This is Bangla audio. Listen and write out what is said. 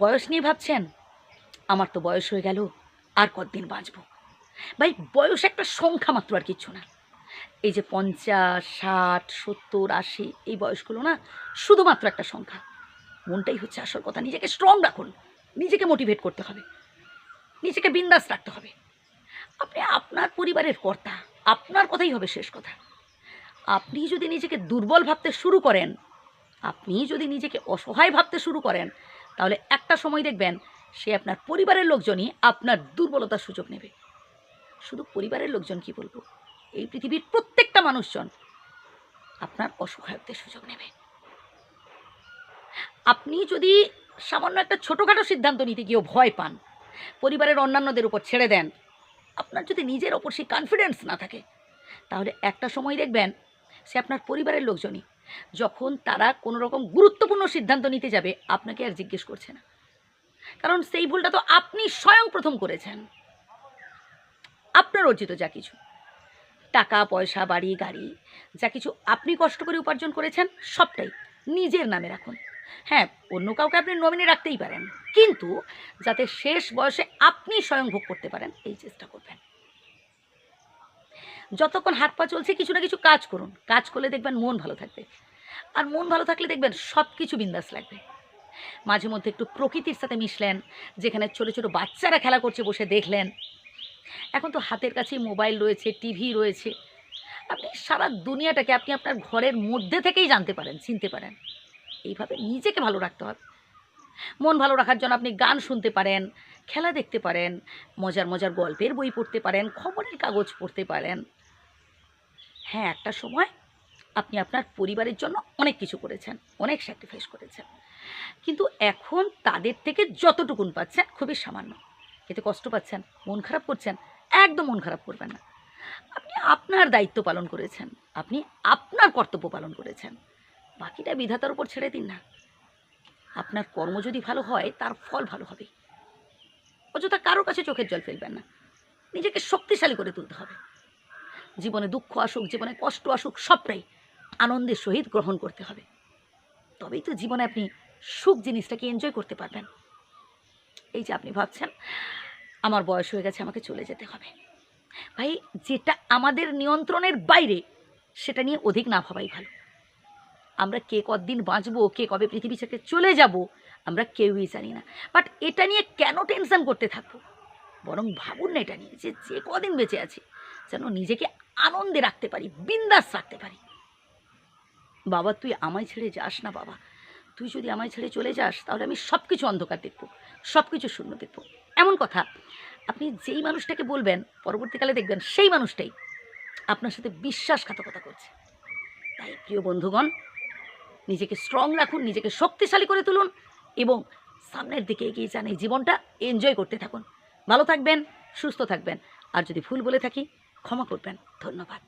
বয়স নিয়ে ভাবছেন, আমার তো বয়স হয়ে গেল, আর কতদিন বাঁচব। ভাই, বয়স একটা সংখ্যা মাত্র, আর কিচ্ছু না। এই যে 50, 60, 70, 80 এই বয়সগুলো না শুধুমাত্র একটা সংখ্যা। মনটাই হচ্ছে আসল কথা। নিজেকে স্ট্রং রাখুন, নিজেকে মোটিভেট করতে হবে, নিজেকে বিন্দাস রাখতে হবে। আপনি আপনার পরিবারের কর্তা, আপনার কথাই হবে শেষ কথা। আপনি যদি নিজেকে দুর্বল ভাবতে শুরু করেন, আপনি যদি নিজেকে অসহায় ভাবতে শুরু করেন, তাহলে একটা সময় দেখবেন সে আপনার পরিবারের লোকজনই আপনার দুর্বলতার সুযোগ নেবে। শুধু পরিবারের লোকজন কি বলবো, এই পৃথিবীর প্রত্যেকটা মানুষজন আপনার অসহায়ত্বের সুযোগ নেবে। আপনি যদি সামান্য একটা ছোটোখাটো সিদ্ধান্ত নিতে গিয়েও ভয় পান, পরিবারের অন্যান্যদের উপর ছেড়ে দেন, আপনার যদি নিজের ওপর সেই কনফিডেন্স না থাকে, তাহলে একটা সময় দেখবেন সে আপনার পরিবারের লোকজনই, যখন তারা কোনো রকম গুরুত্বপূর্ণ সিদ্ধান্ত নিতে যাবে, আপনাকে আর জিজ্ঞেস করছে না। কারণ সেই ভুলটা তো আপনি স্বয়ং প্রথম করেছেন। আপনার অর্জিত যা কিছু টাকা পয়সা, বাড়ি গাড়ি, যা কিছু আপনি কষ্ট করে উপার্জন করেছেন, সবটাই নিজের নামে রাখুন। হ্যাঁ, অন্য কাউকে আপনি নমিনি রাখতেই পারেন, কিন্তু যাতে শেষ বয়সে আপনি স্বয়ং ভোগ করতে পারেন, এই চেষ্টা করবেন। যতক্ষণ হাত পা চলছে কিছু না কিছু কাজ করুন। কাজ করলে দেখবেন মন ভালো থাকবে, আর মন ভালো থাকলে দেখবেন সব কিছু বিন্দাস লাগবে। মাঝে মধ্যে একটু প্রকৃতির সাথে মিশলেন, যেখানে ছোটো ছোটো বাচ্চারা খেলা করছে বসে দেখলেন। এখন তো হাতের কাছেই মোবাইল রয়েছে, টিভি রয়েছে, আপনি সারা দুনিয়াটাকে আপনি আপনার ঘরের মধ্যে থেকেই জানতে পারেন, চিনতে পারেন। এইভাবে নিজেকে ভালো রাখতে হবে। মন ভালো রাখার জন্য আপনি গান শুনতে পারেন, খেলা দেখতে পারেন, মজার মজার গল্পের বই পড়তে পারেন, খবরের কাগজ পড়তে পারেন। হ্যাঁ, একটা সময় আপনি আপনার পরিবারের জন্য অনেক কিছু করেছেন, অনেক স্যাক্রিফাইস করেছেন, কিন্তু এখন তাদের থেকে যতটুকুন পাচ্ছেন খুবই সামান্য। এতে কষ্ট পাচ্ছেন, মন খারাপ করছেন, একদম মন খারাপ করবেন না। আপনি আপনার দায়িত্ব পালন করেছেন, আপনি আপনার কর্তব্য পালন করেছেন, বাকিটা বিধাতার উপর ছেড়ে দিন না। আপনার কর্ম যদি ভালো হয়, তার ফল ভালো হবে। অযথা কারোর কাছে চোখের জল ফেলবেন না, নিজেকে শক্তিশালী করে তুলতে হবে। জীবনে দুঃখ আসুক, জীবনে কষ্ট আসুক, সবটাই আনন্দের সহিত গ্রহণ করতে হবে। তবেই তো জীবনে আপনি সুখ জিনিসটাকে এনজয় করতে পারবেন। এই যে আপনি ভাবছেন আমার বয়স হয়ে গেছে, আমাকে চলে যেতে হবে, ভাই, যেটা আমাদের নিয়ন্ত্রণের বাইরে সেটা নিয়ে অধিক না ভাবাই ভালো। আমরা কে কতদিন বাঁচবো, কে কবে পৃথিবী থেকে চলে যাব, আমরা কেউই জানি না। বাট এটা নিয়ে কেন টেনশন করতে থাকবো? বরং ভাবুন না এটা নিয়ে, যে যে কদিন বেঁচে আছি যেন নিজেকে আনন্দে রাখতে পারি, বিন্দাস রাখতে পারি। বাবা, তুই আমায় ছেড়ে যাস না বাবা, তুই যদি আমায় ছেড়ে চলে যাস, তাহলে আমি সব কিছু অন্ধকার দেখব, সব কিছু শূন্য দেখব। এমন কথা আপনি যেই মানুষটাকে বলবেন, পরবর্তীকালে দেখবেন সেই মানুষটাই আপনার সাথে বিশ্বাসঘাতকতা করছে। তাই প্রিয় বন্ধুগণ, নিজেকে স্ট্রং রাখুন, নিজেকে শক্তিশালী করে তুলুন, এবং সামনের দিকে এগিয়ে যান। এই জীবনটা এনজয় করতে থাকুন। ভালো থাকবেন, সুস্থ থাকবেন, আর যদি ভুল বলে থাকি ক্ষমা করবেন। ধন্যবাদ।